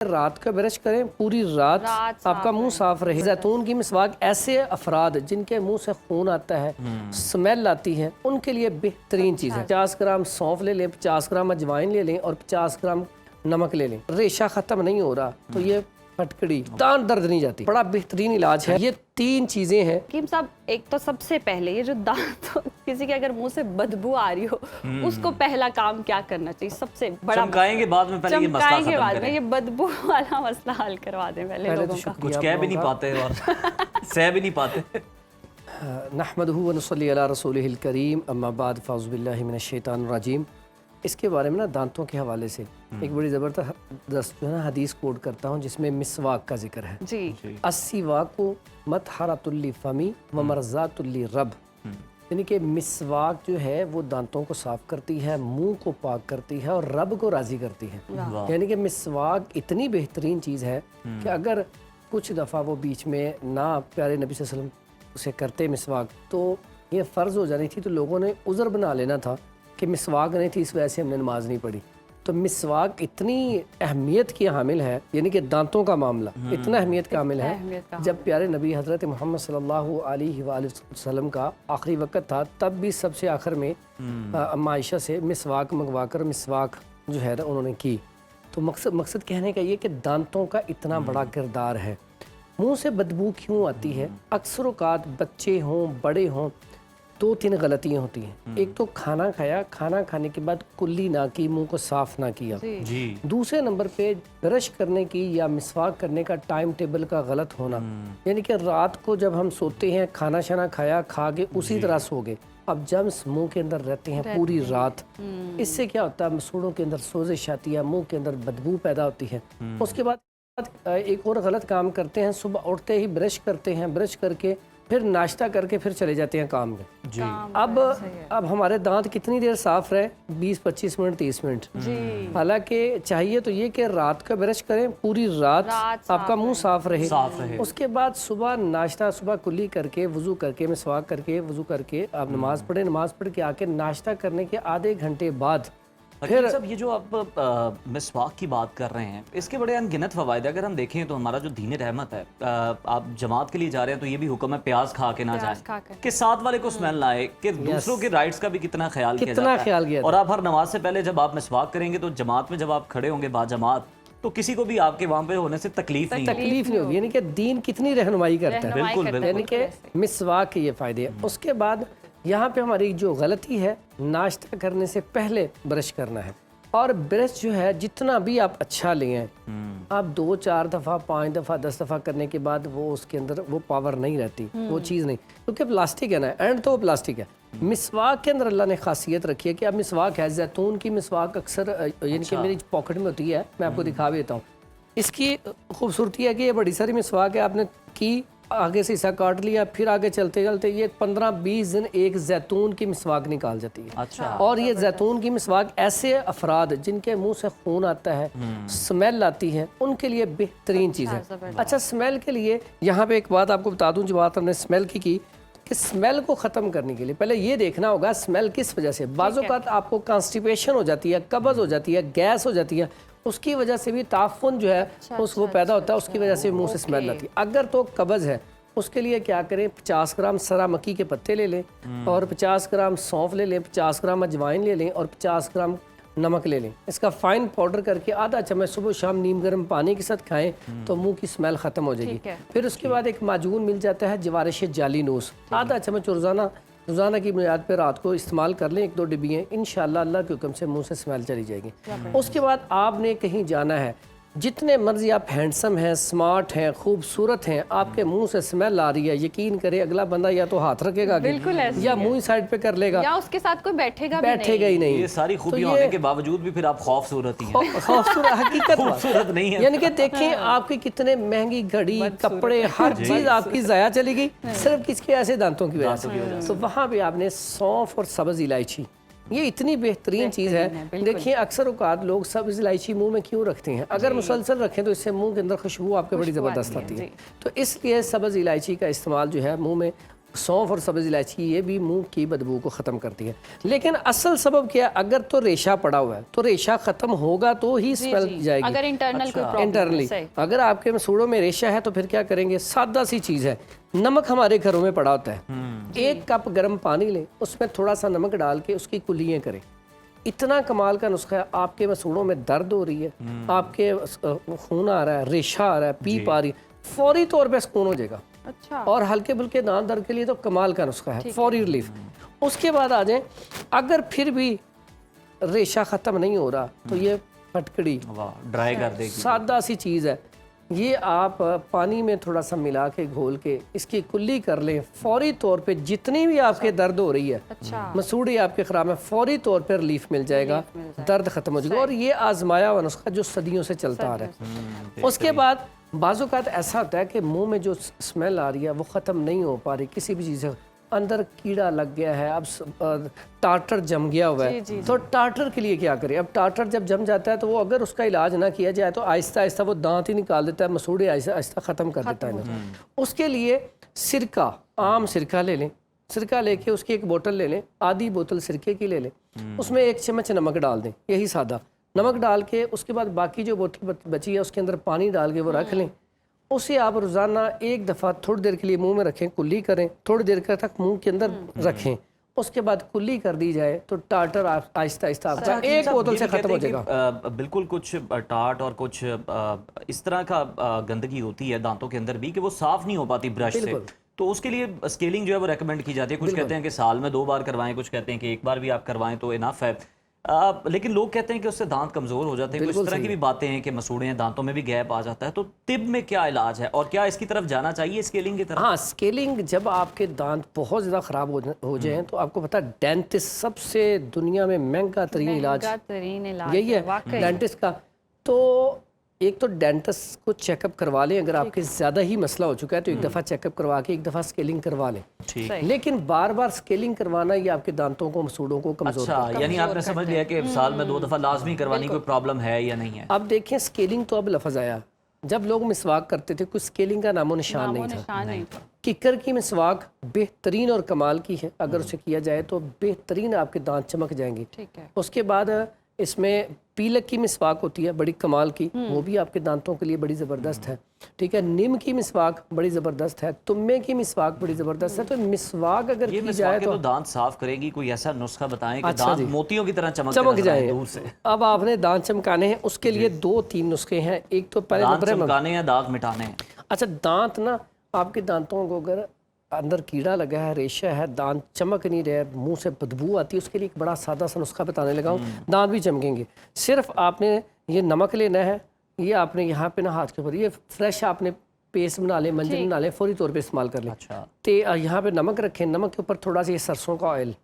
رات کا برش کریں پوری رات آپ کا منہ صاف رہے. زیتون کی مسواک ایسے افراد جن کے منہ سے خون آتا ہے, سمیل آتی ہے, ان کے لیے بہترین چیز ہے. 50 گرام سونف لے لیں, 50 گرام اجوائن لے لیں اور 50 گرام نمک لے لیں. ریشہ ختم نہیں ہو رہا تو یہ پھٹکڑی دان درد نہیں جاتی, بڑا بہترین علاج ہے. یہ 3 چیزیں ہیں. حکیم صاحب, ایک تو سب سے پہلے یہ جو دانت, کسی کے اگر منہ سے بدبو آ رہی ہو اس کو پہلا کام کیا کرنا چاہیے؟ سب سے بڑا چمکائیں گے بعد میں, پہلے یہ مسئلہ ختم بعد کریں. میں یہ بدبو والا مسئلہ حل کروا دیں پہلے لوگوں کا. کچھ کہہ بھی نہیں پاتے اور سہ بھی نہیں پاتے. نحمدہ و نصلی علی رسولہ الکریم, اما بعد فاعوذ باللہ من الشیطان الرجیم. اس کے بارے میں نا دانتوں کے حوالے سے ایک بڑی زبردست جو ہے نا حدیث کوٹ کرتا ہوں جس میں مسواک کا ذکر ہے. جی, السواک مطہرۃ للفم و مرضات للرب, یعنی کہ مسواک جو ہے وہ دانتوں کو صاف کرتی ہے, منہ کو پاک کرتی ہے اور رب کو راضی کرتی ہے. یعنی کہ مسواک اتنی بہترین چیز ہے کہ اگر کچھ دفعہ وہ بیچ میں نہ پیارے نبی صلی اللہ علیہ وسلم اسے کرتے مسواک تو یہ فرض ہو جانی تھی, تو لوگوں نے عذر بنا لینا تھا کہ مسواک نہیں تھی اس وجہ سے ہم نے نماز نہیں پڑھی. تو مسواک اتنی اہمیت کی حامل ہے, یعنی کہ دانتوں کا معاملہ اتنا اہمیت کا حامل ہے. جب پیارے نبی حضرت محمد صلی اللہ علیہ وآلہ وسلم کا آخری وقت تھا تب بھی سب سے آخر میں اما عائشہ سے مسواک منگوا کر مسواک جو ہے انہوں نے کی. تو مقصد کہنے کا یہ کہ دانتوں کا اتنا بڑا کردار ہے. منہ سے بدبو کیوں آتی ہے؟ اکثر اوقات بچے ہوں بڑے ہوں 2-3 غلطیاں ہوتی ہیں. ایک تو کھانا کھایا, کھانا کھانے کے بعد کلی نہ کی, منہ کو صاف نہ کیا. دوسرے نمبر پہ برش کرنے کی یا مسواک کرنے کا ٹائم ٹیبل کا غلط ہونا, یعنی کہ رات کو جب ہم سوتے ہیں کھانا شانا کھایا, کھا کے اسی طرح سو گئے. اب جرمز منہ کے اندر رہتے ہیں پوری رات, اس سے کیا ہوتا ہے مسوڑوں کے اندر سوزش آتی ہے, منہ کے اندر بدبو پیدا ہوتی ہے. اس کے بعد ایک اور غلط کام کرتے ہیں, صبح اٹھتے ہی برش کرتے ہیں, برش کر کے پھر ناشتہ کر کے پھر چلے جاتے ہیں کام میں. اب ہمارے دانت کتنی دیر صاف رہے؟ 20-25 منٹ 30 منٹ. حالانکہ چاہیے تو یہ کہ رات کا برش کریں پوری رات آپ کا منہ صاف رہے. اس کے بعد صبح ناشتہ صبح کلی کر کے وضو کر کے مسواک کر کے وضو کر کے آپ نماز پڑھیں, نماز پڑھ کے آ کے ناشتہ کرنے کے آدھے گھنٹے بعد پھر سب یہ جو آپ مسواک کی بات کر رہے ہیں اس کے بڑے انگنت فوائد. اگر ہم دیکھیں تو ہمارا جو دین رحمت ہے, آپ جماعت کے لیے جا رہے ہیں تو یہ بھی حکم ہے پیاز کھا کے نہ جائیں, کہ ساتھ والے کو سمیل نہ آئے, کہ دوسروں کے رائٹس کا بھی کتنا خیال کیا جاتا ہے. اور آپ ہر نماز سے پہلے جب آپ مسواک کریں گے تو جماعت میں جب آپ کھڑے ہوں گے با جماعت تو کسی کو بھی آپ کے وہاں پہ ہونے سے تکلیف نہیں ہوگی. یعنی کہ دین کتنی رہنمائی کرتا ہے. بالکل, یعنی کہ مسواک کے یہ فائدے ہیں. اس کے بعد یہاں پہ ہماری جو غلطی ہے, ناشتہ کرنے سے پہلے برش کرنا ہے. اور برش جو ہے جتنا بھی آپ اچھا لیں ہیں, آپ 2-4 دفعہ 5 دفعہ 10 دفعہ کرنے کے بعد وہ اس کے اندر وہ پاور نہیں رہتی, وہ چیز نہیں, کیونکہ پلاسٹک ہے نا, اینڈ تو وہ پلاسٹک ہے. مسواک کے اندر اللہ نے خاصیت رکھی ہے کہ اب مسواک ہے, زیتون کی مسواک اکثر یعنی کہ میری پاکٹ میں ہوتی ہے, میں آپ کو دکھا بھی دیتا ہوں. اس کی خوبصورتی ہے کہ یہ بڑی ساری مسواک ہے, آپ نے کی آگے سے حصہ کاٹ لیا, پھر آگے چلتے چلتے یہ 15-20 دن ایک زیتون کی مسواک نکال جاتی ہے. اور یہ زیتون کی مسواک ایسے افراد جن کے منہ سے خون آتا ہے, سمیل آتی ہے, ان کے لیے بہترین چیز ہے. اچھا, سمیل کے لیے یہاں پہ ایک بات آپ کو بتا دوں, جو بات ہم نے سمیل کی کہ سمیل کو ختم کرنے کے لیے پہلے یہ دیکھنا ہوگا سمیل کس وجہ سے. بعض اوقات آپ کو کانسٹیپیشن ہو جاتی ہے, قبض ہو جاتی ہے, گیس ہو جاتی ہے, اس کی وجہ سے بھی تعفن جو ہے وہ پیدا ہوتا ہے, اس کی وجہ سے منہ سے سمیل آتی ہے. اگر تو قبض ہے اس کے لیے کیا کریں, 50 گرام سرا مکی کے پتے لے لیں اور 50 گرام سونف لے لیں, 50 گرام اجوائن لے لیں اور 50 گرام نمک لے لیں. اس کا فائن پاؤڈر کر کے آدھا چمچ صبح شام نیم گرم پانی کے ساتھ کھائیں تو منہ کی سمیل ختم ہو جائے گی. پھر اس کے بعد ایک معجون مل جاتا ہے جوارش جالی نوس, آدھا چمچ روزانہ کی بنیاد پہ رات کو استعمال کر لیں, 1-2 ڈبیاں, انشاءاللہ اللہ کے حکم سے منہ سے سمیل چلی جائے گی. اس کے بعد آپ نے کہیں جانا ہے, جتنے مرضی آپ ہینڈسم ہیں, سمارٹ ہیں, خوبصورت ہیں, آپ کے منہ سے سمیل آ رہی ہے, یقین کرے اگلا بندہ یا تو ہاتھ رکھے گا یا منہ سائڈ پہ کر لے گا, یا اس کے ساتھ کوئی بیٹھے گا ہی نہیں. یہ ساری خوبیاں ہونے کے باوجود بھی پھر آپ خوفصورت ہی ہیں. خوفصورت خوبصورت نہیں ہے. یعنی کہ دیکھیں آپ کی کتنے مہنگی گھڑی, کپڑے, ہر چیز آپ کی ضائع چلی گئی صرف کس کے ایسے دانتوں کی وجہ سے. تو وہاں بھی آپ نے سونف اور سبز الائچی, یہ اتنی بہترین چیز ہے. دیکھیں اکثر اوقات لوگ سبز الائچی منہ میں کیوں رکھتے ہیں, اگر مسلسل رکھیں تو اس سے منہ کے اندر خوشبو آپ کے بڑی زبردست آتی ہے. تو اس لیے سبز الائچی کا استعمال جو ہے منہ میں सौंफ और सब्ज़ इलायची ये भी मुंह की बदबू को ख़त्म करती है। लेकिन असल सबब क्या है, अगर तो रेशा पड़ा हुआ है तो रेशा ख़त्म होगा तो ही स्मेल जाएगी। अगर इंटरनल कोई प्रॉब्लम इंटरनली अगर आपके मसूड़ों में रेशा है तो फिर क्या करेंगे, सादा सी चीज़ है, नमक हमारे घरों में पड़ा होता है, 1 कप गर्म पानी लें, उसमें थोड़ा सा नमक डाल के उसकी कुल्लियाँ करें। इतना कमाल का नुस्खा है। आपके मसूड़ों में दर्द हो रही है, आपके खून आ रहा है, रेशा आ रहा है, पीप आ रही है, फौरी तौर पे सुकून हो जाएगा। अच्छा। और हल्के फुल्के दांत दर्द के लिए तो कमाल का नुस्खा है, फौरी रिलीफ। उसके बाद आ जाएं, अगर फिर भी रेशा ख़त्म नहीं हो रहा तो ये फटकड़ी ड्राई कर देगी, सादा सी चीज़ है, ये आप पानी में थोड़ा सा मिला के घोल के इसकी कुल्ली कर लें, फौरी तौर पे जितनी भी आपके दर्द हो रही है, मसूड़े आपके ख़राब में, फौरी तौर पे रिलीफ मिल जाएगा, दर्द ख़त्म हो जाएगा। और ये आजमाया हुआ नुस्खा जो सदियों से चलता आ रहा है। उसके बाद बाज़-औक़ात ऐसा होता है कि मुंह में जो स्मेल आ रही है वो ख़त्म नहीं हो पा रही, किसी भी चीज़ से अंदर कीड़ा लग गया है, अब टाटर जम गया हुआ है, तो टाटर के लिए क्या करें। अब टाटर जब जम जाता है तो वो अगर उसका इलाज ना किया जाए तो आहिस्ता आहिस्ता वो दांत ही निकाल देता है, मसूड़े आहिस्ता आहिस्ता ख़त्म कर देता है। उसके लिए सिरका, आम सिरका ले लें, सिरका लेके उसकी एक बोतल ले लें, आधी बोतल सिरके की ले लें, उसमें 1 चम्मच नमक डाल दें, यही सादा नमक डाल के उसके बाद बाकी जो बोतल बची है उसके अंदर पानी डाल के वो रख लें। उसे आप रोज़ाना 1 दफ़ा थोड़ी देर के लिए मुंह में रखें, कुल्ली करें, थोड़ी देर तक मुंह के अंदर रखें, उसके बाद कुल्ली कर दी जाए तो टाटर आहिस्ता आहिस्ता आपका 1 बोतल से ख़त्म हो जाएगा। बिल्कुल कुछ टाट और कुछ इस तरह का गंदगी होती है दांतों के अंदर भी कि वो साफ़ नहीं हो पाती ब्रश से, तो उसके लिए स्केलिंग जो है वो रेकमेंड की जाती है। कुछ कहते हैं कि साल में 2 बार करवाएं, कुछ कहते हैं कि 1 बार भी आप करवाएं तो इनफ है। लेकिन लोग कहते हैं कि उससे दांत कमज़ोर हो जाते हैं, कुछ इस तरह की भी बातें हैं कि मसूड़े हैं, दांतों में भी गैप आ जाता है। तो तिब में क्या इलाज है और क्या इसकी तरफ जाना चाहिए, स्केलिंग की तरफ? हाँ, स्केलिंग जब आपके दांत बहुत ज़्यादा ख़राब हो जाएं तो आपको पता है डेंटिस्ट सबसे दुनिया में महंगा तरीन इलाज यही है, डेंटिस्ट का। तो एक तो डेंटिस्ट को चेकअप करवा लें, अगर आपके ज़्यादा ही मसला हो चुका है तो 1 दफ़ा चेकअप करवा के 1 दफ़ा स्केलिंग करवा लें। लेकिन बार बार स्केलिंग करवाना ये आपके दांतों को, मसूड़ों को कमज़ोर यानी आपने समझ लिया कि साल में 2 दफ़ा लाजमी करवानी, कोई प्रॉब्लम है या नहीं है? अब देखें, स्केलिंग तो अब लफ्ज़ आया, जब लोग मिसवाक करते थे कोई स्केलिंग का नामो निशान नहीं था। किकर की मिसवाक बेहतरीन और कमाल की है, अगर उसे किया जाए तो बेहतरीन आपके दांत चमक जाएंगे। उसके बाद इसमें पीलक की मिसवाक होती है बड़ी कमाल की, वो भी आपके दांतों के लिए बड़ी ज़बरदस्त है। ठीक है, नीम की मिसवाक बड़ी ज़बरदस्त है, तुम्बे की मिसवाक बड़ी ज़बरदस्त है। तो मिसवाक अगर की जाए तो दांत साफ करेगी, कोई ऐसा नुस्खा बताएं कि दांत मोतियों की तरह चमक जाए दूर से। अब आपने दांत चमकाने हैं, उसके लिए 2-3 नुस्खे हैं। एक तो पहले दांत चमकाने हैं, दांत मिटाने हैं। अच्छा, दांत ना, आपके दांतों को अगर अंदर कीड़ा लगा है, रेशा है, दांत चमक नहीं रहे, मुंह से बदबू आती है, उसके लिए एक बड़ा सादा सा नुस्खा बताने लगा हूँ, दांत भी चमकेंगे। सिर्फ आपने ये नमक लेना है, ये आपने यहाँ पे ना हाथ के ऊपर, ये फ्रेश आपने पेस्ट बना लें, मंजन बना लें, फौरी तौर पे इस्तेमाल कर लें। अच्छा। यहाँ पे नमक रखें, नमक के ऊपर थोड़ा सा ये सरसों का ऑयल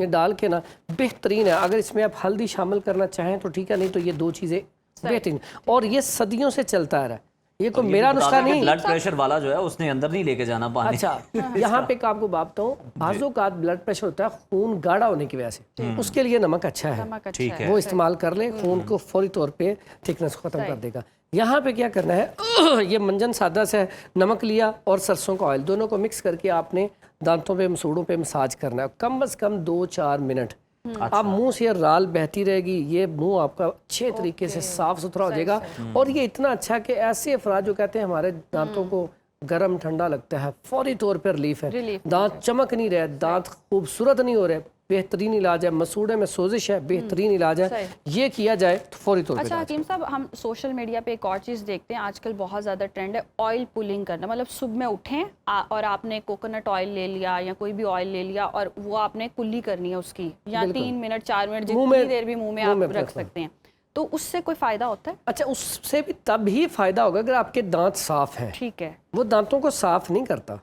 ये डाल के ना, बेहतरीन है। अगर इसमें आप हल्दी शामिल करना चाहें तो ठीक है, नहीं तो ये 2 चीज़ें बेहतरीन। और ये सदियों से चलता आ रहा है, ये कोई मेरा नुस्खा नहीं। ब्लड प्रेशर वाला जो है उसने अंदर नहीं लेके जाना पानी। अच्छा, यहाँ पे आपको बात हूँ, बाज़ों का ब्लड प्रेशर होता है खून गाढ़ा होने की वजह से, उसके लिए नमक अच्छा है, ठीक है, वो इस्तेमाल कर ले, खून को फौरी तौर पे थिकनेस को ख़त्म कर देगा। यहाँ पे क्या करना है, ये मंजन सादा से नमक लिया और सरसों का ऑयल, दोनों को मिक्स करके आपने दांतों पे, मसूड़ों पे मसाज करना है, कम से कम 2-4 मिनट। आप मुंह से राल बहती रहेगी, ये मुंह आपका अच्छे तरीके से साफ सुथरा हो जाएगा। और ये इतना अच्छा कि ऐसे अफराद जो कहते हैं हमारे दांतों को गर्म ठंडा लगता है, फौरी तौर पर रिलीफ है, दांत चमक नहीं रहे, दांत खूबसूरत नहीं हो रहे, बेहतरीन इलाज है। मसूड़े में सोजिश है, बेहतरीन इलाज है, ये किया जाए तो फौरी तौर पर। अच्छा हकीम साहब, हम सोशल मीडिया पे एक और चीज़ देखते हैं आजकल, बहुत ज़्यादा ट्रेंड है ऑयल पुलिंग करना। मतलब सुबह में उठें और आपने कोकोनट ऑयल ले लिया या कोई भी ऑयल ले लिया और वो आपने कुल्ली करनी है उसकी, या 3 मिनट 4 मिनट जितनी देर भी मुंह में आप रख सकते हैं, तो उससे कोई फ़ायदा होता है? अच्छा, उससे भी तब ही फ़ायदा होगा अगर आपके दांत साफ हैं। ठीक है, वो दांतों को साफ नहीं करता,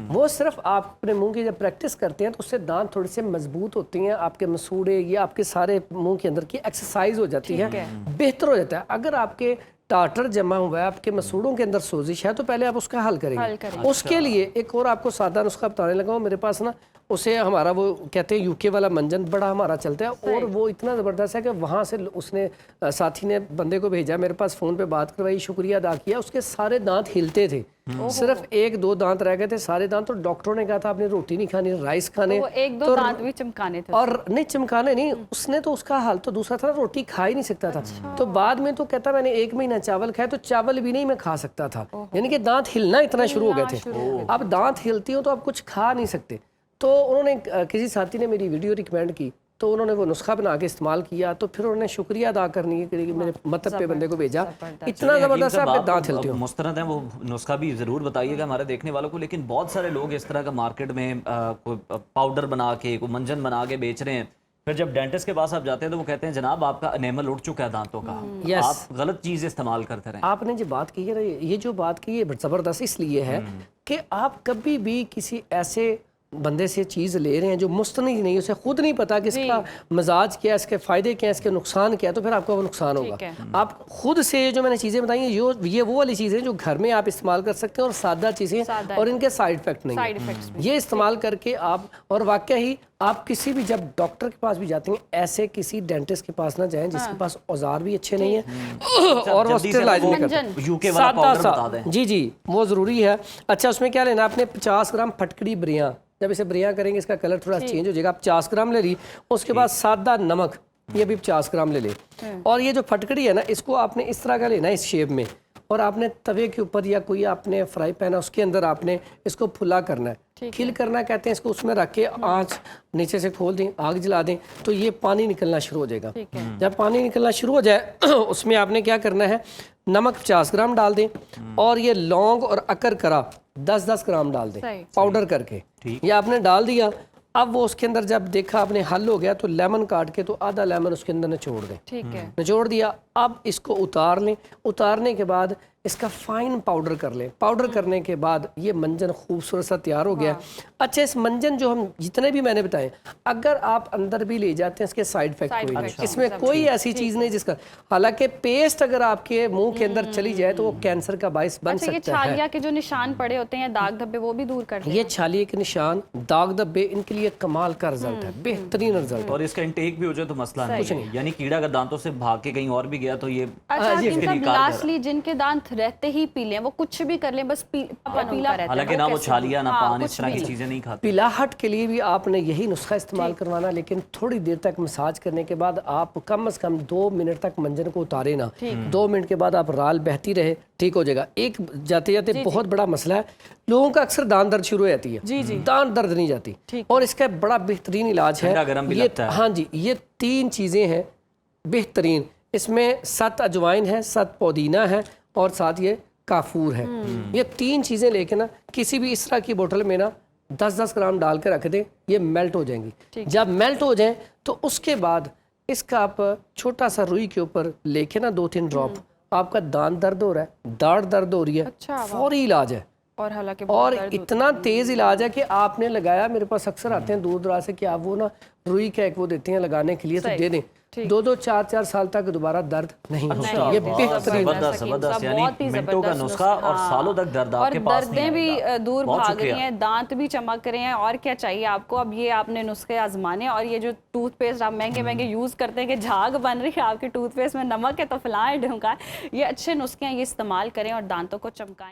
वो सिर्फ आप अपने मुंह की जब प्रैक्टिस करते हैं तो उससे दांत थोड़े से मजबूत होती हैं, आपके मसूड़े, ये आपके सारे मुंह के अंदर की एक्सरसाइज हो जाती है, बेहतर हो जाता है। अगर आपके टाटर जमा हुआ है, आपके मसूड़ों के अंदर सोजिश है, तो पहले आप उसका हल करेंगे। उसके लिए एक और आपको सादा नुस्खा बताने लगा हूँ, मेरे पास ना उसे हमारा वो कहते हैं यूके वाला मंजन बड़ा हमारा चलता है और वो इतना ज़बरदस्त है कि वहाँ से उसने साथी ने बंदे को भेजा, मेरे पास फ़ोन पे बात करवाई, शुक्रिया अदा किया, उसके सारे दांत हिलते थे, सिर्फ एक दो दांत रह गए थे, सारे दांत। तो डॉक्टरों ने कहा था आपने रोटी नहीं खानी, राइस खाने, तो एक दो दांत भी चमकाने थे और नहीं चमकाने नहीं, उसने तो उसका हाल तो दूसरा था, रोटी खा ही नहीं सकता था। तो बाद में तो कहता मैंने 1 महीना चावल खाया, तो चावल भी नहीं मैं खा सकता था, यानी कि दांत हिलना इतना शुरू हो गए थे। अब दांत हिलती हो तो आप कुछ खा नहीं सकते। तो उन्होंने किसी साथी ने मेरी वीडियो रिकमेंड की, तो उन्होंने वो नुस्खा बना के इस्तेमाल किया, तो फिर उन्होंने शुक्रिया अदा करनी है कि मेरे मतलब पे बंदे को भेजा, इतना ज़बरदस्त है, आपके दांत हिलते हो। मुस्तरद है, वो नुस्खा भी ज़रूर बताइएगा हमारे देखने वालों को। लेकिन बहुत सारे लोग इस तरह का मार्केट में कोई पाउडर बना के, कोई मंजन बना के बेच रहे हैं, फिर जब डेंटिस्ट के पास आप जाते हैं तो वो कहते हैं जनाब आपका एनेमल उठ चुका है दांतों का, आप गलत चीज़ इस्तेमाल करते रहे। आपने जो बात की है ना, ये जो बात की है ज़बरदस्त इसलिए है कि आप कभी भी किसी ऐसे बंदे से चीज़ ले रहे हैं जो मुस्तनिद नहीं, उसे खुद नहीं पता कि इसका मजाज क्या है, इसके फ़ायदे क्या है, इसके नुकसान क्या है, तो फिर आपका वो नुकसान होगा। आप खुद से जो मैंने चीज़ें बताई हैं, ये वो वाली चीज़ें जो घर में आप इस्तेमाल कर सकते हैं और सादा चीज़ें, और इनके साइड इफेक्ट नहीं है। ये इस्तेमाल करके आप, और वाकई ही आप किसी भी जब डॉक्टर के पास भी जाते हैं, ऐसे किसी डेंटिस्ट के पास ना जाएं जिसके पास औजार भी अच्छे नहीं है और वो स्टेरलाइज नहीं करते। यूके वाला पाउडर बता दें। जी वो ज़रूरी है। अच्छा, उसमें क्या लेना आपने? 50 ग्राम फटकड़ी ब्रियां, जब इसे ब्रियां करेंगे इसका कलर थोड़ा चेंज हो जाएगा। आप 50 ग्राम ले ली, उसके बाद सादा नमक, ये भी 50 ग्राम ले ले, और ये जो फटकड़ी है ना, इसको आपने इस तरह का लेना है, इस शेप में, और आपने तवे के ऊपर या कोई आपने फ्राई पैन है उसके अंदर आपने इसको फुला करना है, खिल करना कहते हैं इसको। उसमें रख के आँच नीचे से खोल दें, आग जला दें, तो ये पानी निकलना शुरू हो जाएगा। जब पानी निकलना शुरू हो जाए उसमें आपने क्या करना है, नमक 50 ग्राम डाल दें, और ये लौंग और अकर करा 10-10 ग्राम डाल दें पाउडर करके, ये आपने डाल दिया। अब वो उसके अंदर जब देखा आपने हल हो गया, तो लेमन काट के तो आधा लेमन उसके अंदर निचोड़ दें। ठीक है, निचोड़ दिया। अब इसको उतार लें, उतारने के बाद इसका फाइन पाउडर कर लें। पाउडर करने के बाद ये मंजन खूबसूरत सा तैयार हो गया। अच्छा, इस मंजन जो हम जितने भी मैंने बताए, अगर आप अंदर भी ले जाते हैं इसके साइड इफेक्ट कोई नहीं, इसमें कोई ऐसी चीज़ नहीं जिसका, हालांकि पेस्ट अगर आपके मुंह के अंदर चली जाए तो वो कैंसर का बायस बन सकता है। छालिया के जो निशान पड़े होते हैं, दाग धब्बे, वो भी दूर करते हैं। ये छालिया के निशान, दाग धब्बे, इनके लिए कमाल का रिजल्ट है, बेहतरीन रिजल्ट। और इसका इंटेक भी हो जाए तो मसला नहीं है, यानी कीड़ा अगर दांतों से भाग के कहीं और भी गया तो ये लास्टली जिनके दांत रहते ही पीले हैं, वो कुछ भी कर लें, बस पीला रहता है। हालांकि ना वो छालिया ना पान इस तरह की चीजें नहीं खाते। पिलाहट के लिए भी आपने यही नुस्खा इस्तेमाल करवाना, लेकिन थोड़ी देर तक मसाज करने के बाद आप कम से कम 2 मिनट तक मंजन को उतारे ना। 2 मिनट के बाद आप राल बहती रहे, ठीक हो जाएगा। एक जाते जाते बहुत बड़ा मसला है, लोगों का अक्सर दांत दर्द शुरू हो जाती है, दांत दर्द नहीं जाती, और इसका बड़ा बेहतरीन इलाज है। हाँ जी, ये 3 चीजें हैं बेहतरीन। इसमें 7 अजवाइन है, 7 पुदीना है, और साथ ये काफूर है। ये 3 चीजें लेके ना किसी भी इस तरह की बोतल में ना 10-10 ग्राम डाल के रख दें, ये मेल्ट हो जाएंगी। जब मेल्ट हो जाए तो उसके बाद इसका आप छोटा सा रुई के ऊपर लेके ना 2-3 ड्रॉप, आपका दांत दर्द हो रहा है, दाढ़ दर्द हो रही है, फौरी इलाज है। और हालांकि और इतना तेज इलाज है कि आपने लगाया, मेरे पास अक्सर आते हैं दूर दराज से कि आप वो ना रुई का एक वो देते हैं लगाने के लिए, तो दे दें। 2-2, 4-4 साल तक दोबारा दर्द नहीं होता। ये बेहतरीन, जबरदस्त, यानी मिनटों का नुस्खा और सालों तक दर्द आपके पास नहीं आएगा। दर्दें भी दूर भाग रही हैं, दांत भी चमक रहे हैं, और क्या चाहिए आपको। अब ये आपने नुस्खे आजमाने, और ये जो टूथपेस्ट आप महंगे महंगे यूज करते हैं कि झाग बन रही है आपके टूथपेस्ट में, नमक है तो फलाएं ढूंढा, ये अच्छे नुस्खे हैं, ये इस्तेमाल करें और दांतों को चमकाएं।